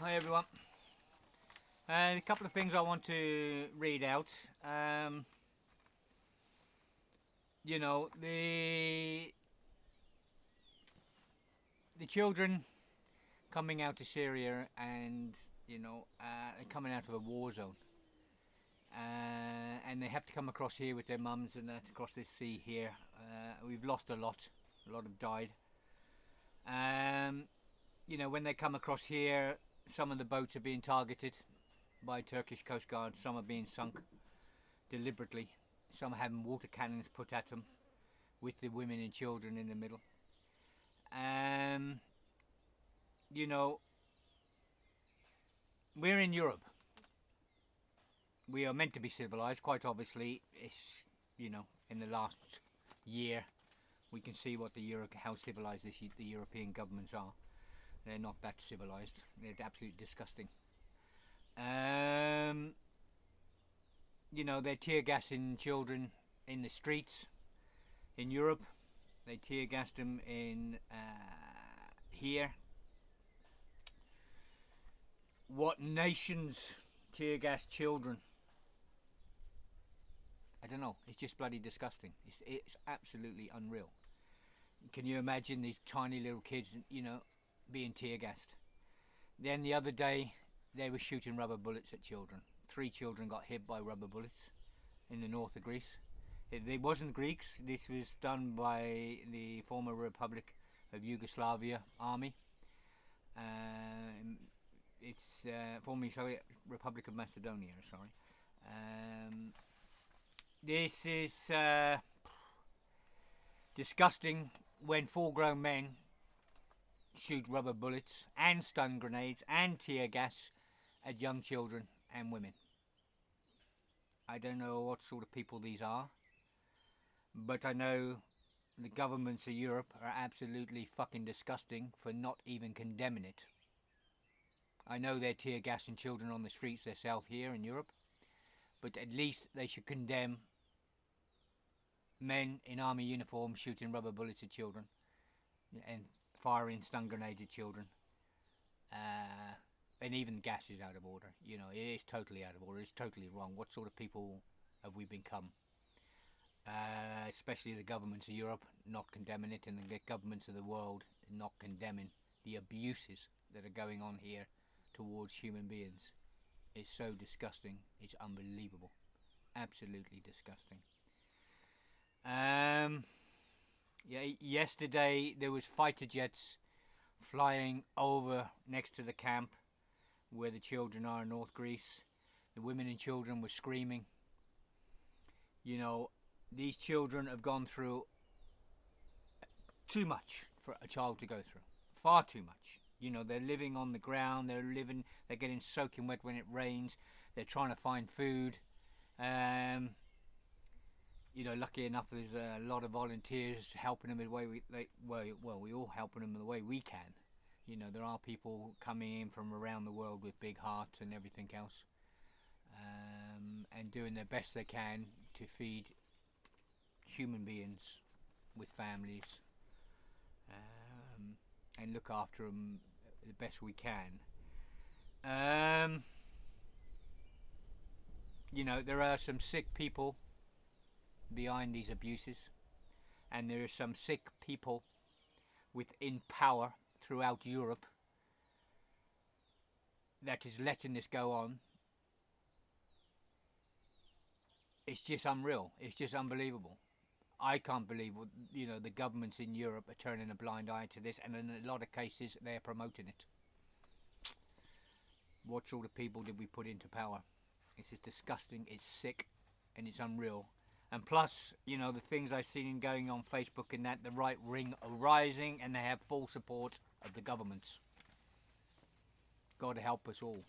Hi everyone. A couple of things I want to read out. You know, the children coming out of Syria and coming out of a war zone, and they have to come across here with their mums and that across this sea here. We've lost a lot. A lot have died. When they come across here, some of the boats are being targeted by Turkish Coast Guard. Some are being sunk deliberately. Some are having water cannons put at them with the women and children in the middle. You know, we're in Europe. We are meant to be civilized, quite obviously. It's, in the last year, we can see how civilized the European governments are. They're not that civilized. They're absolutely disgusting. They're tear gassing children in the streets in Europe. They tear gassed them in here. What nations tear gas children? I don't know. It's just bloody disgusting. It's absolutely unreal. Can you imagine these tiny little kids, being tear gassed? Then the other day, they were shooting rubber bullets at children. 3 children got hit by rubber bullets in the north of Greece. It wasn't Greeks. This was done by the former Republic of Yugoslavia army. It's formerly Soviet Republic of Macedonia. Sorry. This is disgusting when full-grown men shoot rubber bullets and stun grenades and tear gas at young children and women. I don't know what sort of people these are, but I know the governments of Europe are absolutely fucking disgusting for not even condemning it. I know they're tear gassing children on the streets themselves here in Europe, but at least they should condemn men in army uniform shooting rubber bullets at children and firing stun grenades at children. And even gas is out of order. It is totally out of order. It's totally wrong. What sort of people have we become? Especially the governments of Europe not condemning it, and the governments of the world not condemning the abuses that are going on here towards human beings. It's so disgusting. It's unbelievable. Absolutely disgusting. Yesterday there was fighter jets flying over next to the camp where the children are in North Greece. The women and children were screaming. These children have gone through too much for a child to go through. Far too much. They're living on the ground. They're getting soaking wet when it rains. They're trying to find food. Lucky enough, there's a lot of volunteers helping them the way we all helping them the way we can. There are people coming in from around the world with big hearts and everything else, and doing their best they can to feed human beings with families, and look after them the best we can. There are some sick people behind these abuses, and there are some sick people within power throughout Europe that is letting this go on. It's just unreal. It's just unbelievable. I can't believe the governments in Europe are turning a blind eye to this, and in a lot of cases they're promoting it. What sort of people did we put into power? It's just disgusting, it's sick, and it's unreal. And plus, the things I've seen going on Facebook and that, the right wing are rising and they have full support of the governments. God help us all.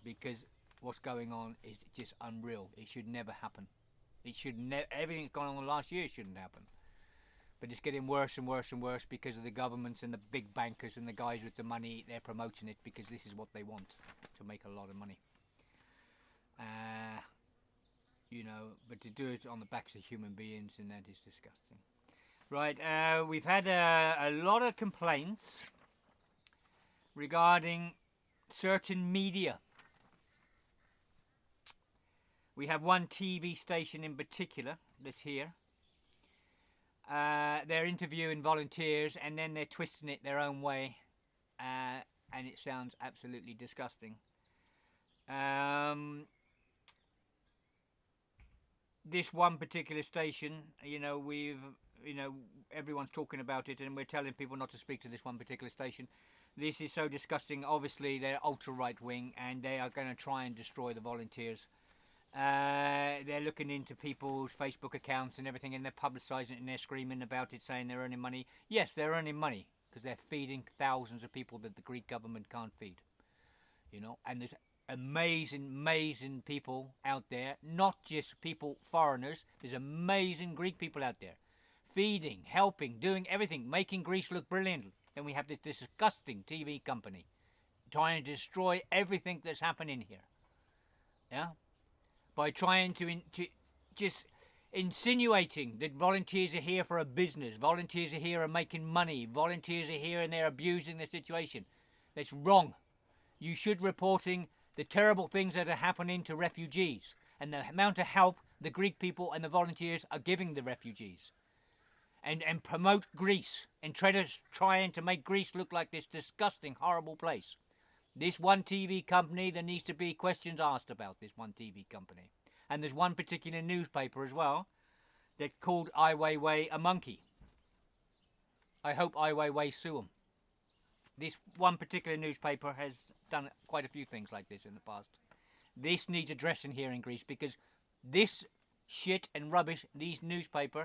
Because what's going on is just unreal. It should never happen. Everything that's gone on the last year shouldn't happen. But it's getting worse and worse and worse because of the governments and the big bankers and the guys with the money. They're promoting it because this is what they want, to make a lot of money. But to do it on the backs of human beings, and that is disgusting. Right, we've had a lot of complaints regarding certain media. We have one TV station in particular, this here. They're interviewing volunteers and then they're twisting it their own way. And it sounds absolutely disgusting. This one particular station, everyone's talking about it and we're telling people not to speak to this one particular station. This is so disgusting. Obviously, they're ultra right wing and they are going to try and destroy the volunteers. They're looking into people's Facebook accounts and everything, and they're publicising it and they're screaming about it, saying they're earning money. Yes, they're earning money because they're feeding thousands of people that the Greek government can't feed. And there's amazing people out there, not just people, foreigners. There's amazing Greek people out there, feeding, helping, doing everything, making Greece look brilliant. Then we have this disgusting TV company trying to destroy everything that's happening here. Yeah, by trying to just insinuating that volunteers are here for a business, volunteers are here and making money, volunteers are here and they're abusing the situation. That's wrong. You should reporting the terrible things that are happening to refugees and the amount of help the Greek people and the volunteers are giving the refugees. And promote Greece and trying to make Greece look like this disgusting, horrible place. This one TV company, there needs to be questions asked about this one TV company. And there's one particular newspaper as well that called Ai Weiwei a monkey. I hope Ai Weiwei sue them. This one particular newspaper has done quite a few things like this in the past. This needs addressing here in Greece because this shit and rubbish this newspaper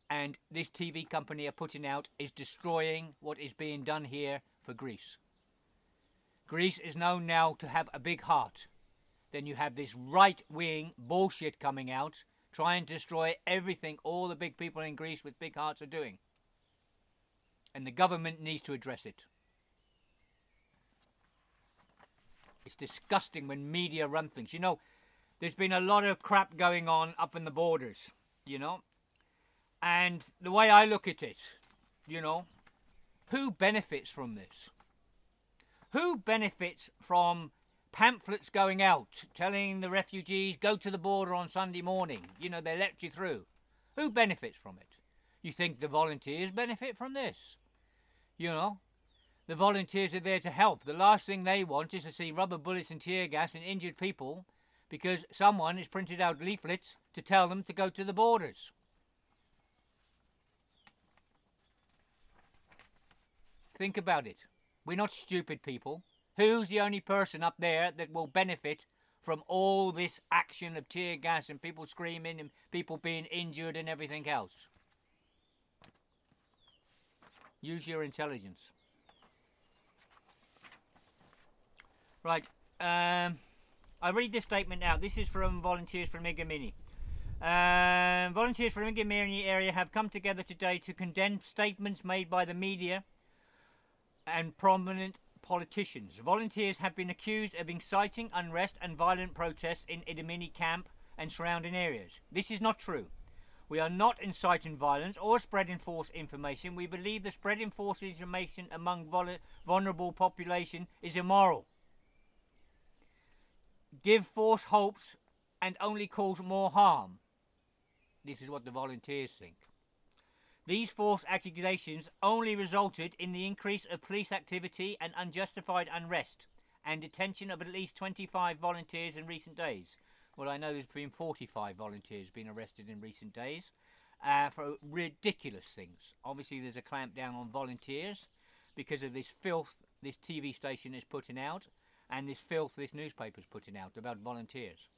and this TV company are putting out is destroying what is being done here for Greece. Greece is known now to have a big heart. Then you have this right-wing bullshit coming out, trying to destroy everything all the big people in Greece with big hearts are doing. And the government needs to address it. It's disgusting when media run things. There's been a lot of crap going on up in the borders, And the way I look at it, who benefits from this? Who benefits from pamphlets going out telling the refugees go to the border on Sunday morning? They let you through. Who benefits from it? You think the volunteers benefit from this? The volunteers are there to help. The last thing they want is to see rubber bullets and tear gas and injured people because someone has printed out leaflets to tell them to go to the borders. Think about it. We're not stupid people. Who's the only person up there that will benefit from all this action of tear gas and people screaming and people being injured and everything else? Use your intelligence. Right. I read this statement now. This is from volunteers from Igamini. Volunteers from Igamini area have come together today to condemn statements made by the media and prominent politicians. Volunteers have been accused of inciting unrest and violent protests in Idomeni camp and surrounding areas. This is not true. We are not inciting violence or spreading false information. We believe the spreading false information among vulnerable population is immoral, give false hopes and only cause more harm. This is what the volunteers think. These false accusations only resulted in the increase of police activity and unjustified unrest and detention of at least 25 volunteers in recent days. Well, I know there's been 45 volunteers being arrested in recent days for ridiculous things. Obviously, there's a clampdown on volunteers because of this filth this TV station is putting out and this filth this newspaper's putting out about volunteers.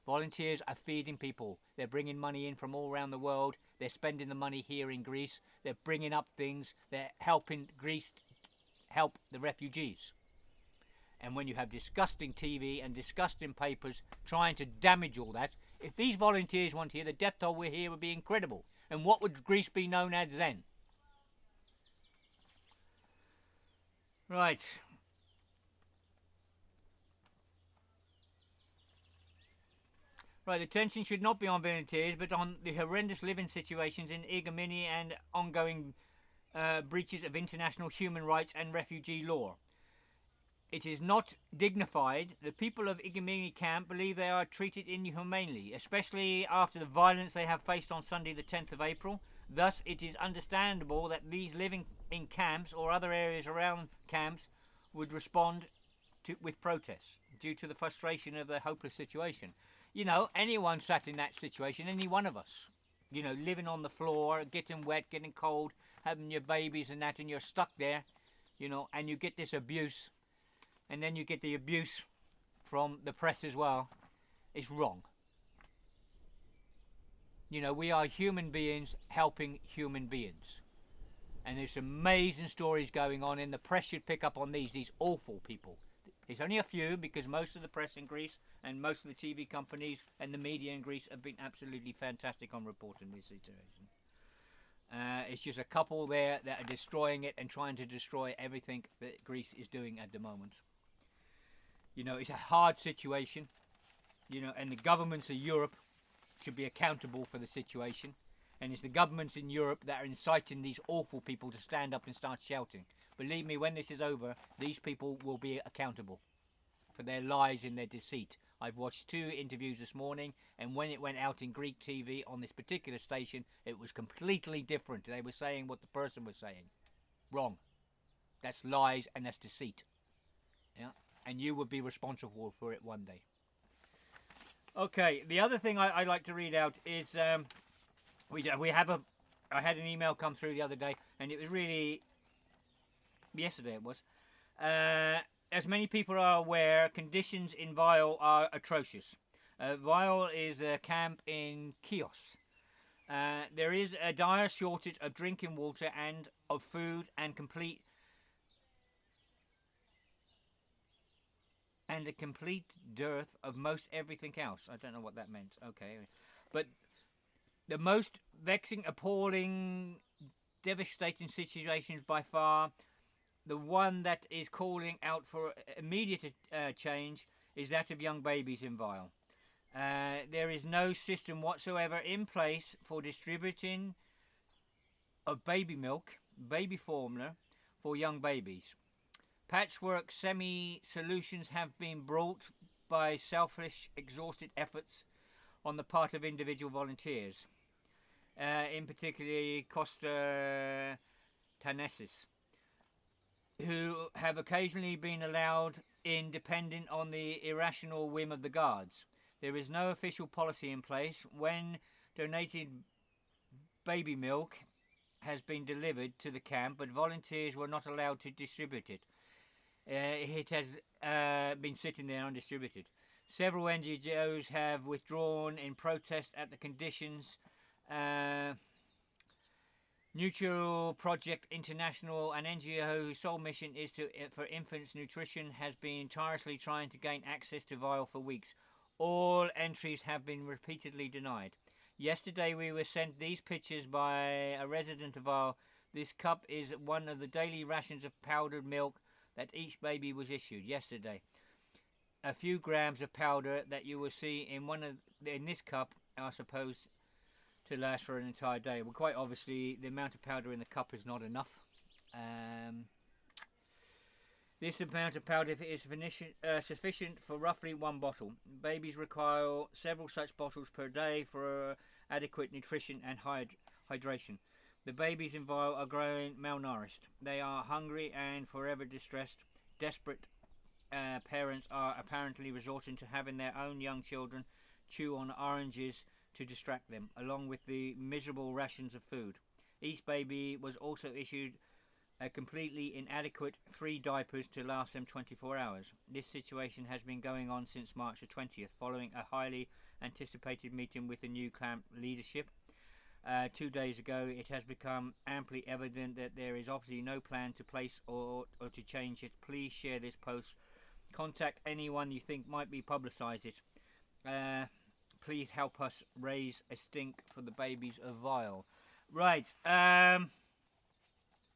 Volunteers are feeding people. They're bringing money in from all around the world. They're spending the money here in Greece. They're bringing up things. They're helping Greece help the refugees. And when you have disgusting TV and disgusting papers trying to damage all that, if these volunteers weren't here, the death toll we're here would be incredible. And what would Greece be known as then? Right. Right, the tension should not be on volunteers, but on the horrendous living situations in Idomeni and ongoing breaches of international human rights and refugee law. It is not dignified. The people of Igimini camp believe they are treated inhumanely, especially after the violence they have faced on Sunday the 10th of April. Thus, it is understandable that these living in camps or other areas around camps would respond with protests due to the frustration of their hopeless situation. You know, anyone sat in that situation, any one of us, you know, living on the floor, getting wet, getting cold, having your babies and that, and you're stuck there, you know, and you get this abuse, and then you get the abuse from the press as well. It's wrong. You know, we are human beings helping human beings. And there's amazing stories going on, and the press should pick up on these awful people. It's only a few, because most of the press in Greece and most of the TV companies and the media in Greece have been absolutely fantastic on reporting this situation. It's just a couple there that are destroying it and trying to destroy everything that Greece is doing at the moment. You know, it's a hard situation, you know, and the governments of Europe should be accountable for the situation. And it's the governments in Europe that are inciting these awful people to stand up and start shouting. Believe me, when this is over, these people will be accountable for their lies and their deceit. I've watched 2 interviews this morning, and when it went out in Greek TV on this particular station, it was completely different. They were saying what the person was saying. Wrong. That's lies and that's deceit. Yeah, and you will be responsible for it one day. Okay, the other thing I'd like to read out is I had an email come through the other day, and it was really, yesterday it was. As many people are aware, conditions in Viol are atrocious. Viol is a camp in Chios. There is a dire shortage of drinking water and of food, and a complete dearth of most everything else. I don't know what that meant. Okay, but the most vexing, appalling, devastating situations by far, the one that is calling out for immediate change, is that of young babies in Viol. There is no system whatsoever in place for distributing of baby milk, baby formula, for young babies. Patchwork semi-solutions have been brought by selfish, exhausted efforts on the part of individual volunteers, in particular Costa Tanesis, who have occasionally been allowed in depending on the irrational whim of the guards. There is no official policy in place. When donated baby milk has been delivered to the camp, but volunteers were not allowed to distribute it. It has been sitting there undistributed. Several NGOs have withdrawn in protest at the conditions. Neutral Project International, an NGO whose sole mission is for infants' nutrition, has been tirelessly trying to gain access to Viol for weeks. All entries have been repeatedly denied. Yesterday we were sent these pictures by a resident of Viol. This cup is one of the daily rations of powdered milk that each baby was issued yesterday. A few grams of powder that you will see in this cup are supposed to last for an entire day. Well, quite obviously, the amount of powder in the cup is not enough. This amount of powder is sufficient for roughly 1 bottle. Babies require several such bottles per day for adequate nutrition and hydration. The babies in Viol are growing malnourished. They are hungry and forever distressed. Desperate parents are apparently resorting to having their own young children chew on oranges to distract them, along with the miserable rations of food. Each baby was also issued a completely inadequate 3 diapers to last them 24 hours. This situation has been going on since March the 20th, following a highly anticipated meeting with the new camp leadership. 2 days ago, it has become amply evident that there is obviously no plan to place or to change it. Please share this post. Contact anyone you think might be publicise it. Please help us raise a stink for the babies of Viol. Right.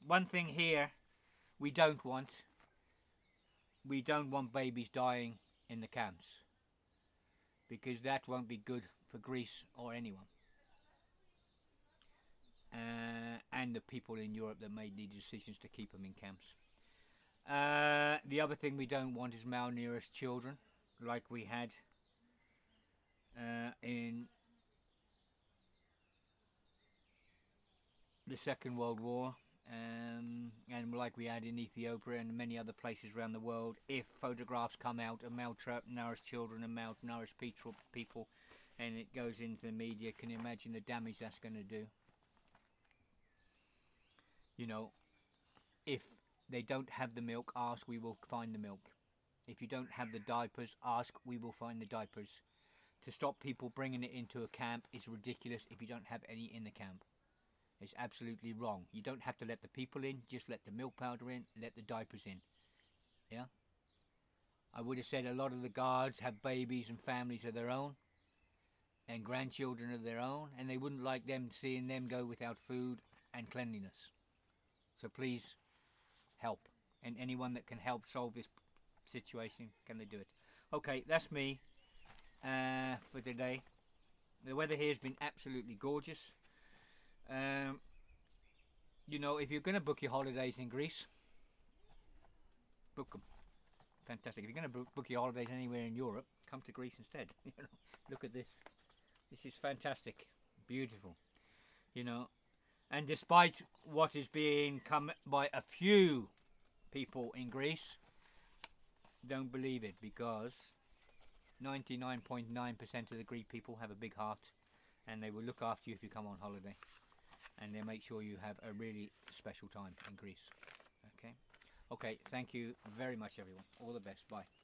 One thing here we don't want babies dying in the camps, because that won't be good for Greece or anyone. And the people in Europe that made the decisions to keep them in camps. The other thing we don't want is malnourished children, like we had in the Second World War, and like we had in Ethiopia and many other places around the world. If photographs come out of malnourished children and malnourished people, and it goes into the media, can you imagine the damage that's going to do? You know, if they don't have the milk, ask, we will find the milk. If you don't have the diapers, ask, we will find the diapers. To stop people bringing it into a camp is ridiculous if you don't have any in the camp. It's absolutely wrong. You don't have to let the people in, just let the milk powder in, let the diapers in. Yeah? I would have said a lot of the guards have babies and families of their own and grandchildren of their own, and they wouldn't like them seeing them go without food and cleanliness. So please help, and anyone that can help solve this situation, can they do it? Okay, that's me for today. The weather here has been absolutely gorgeous. You know, if you're going to book your holidays in Greece, book them. Fantastic. If you're going to book your holidays anywhere in Europe, come to Greece instead. You know, look at this. This is fantastic, beautiful. You know, and despite what is being come by a few people in Greece, don't believe it, because 99.9% of the Greek people have a big heart, and they will look after you if you come on holiday, and they'll make sure you have a really special time in Greece. Okay, thank you very much, everyone. All the best. Bye.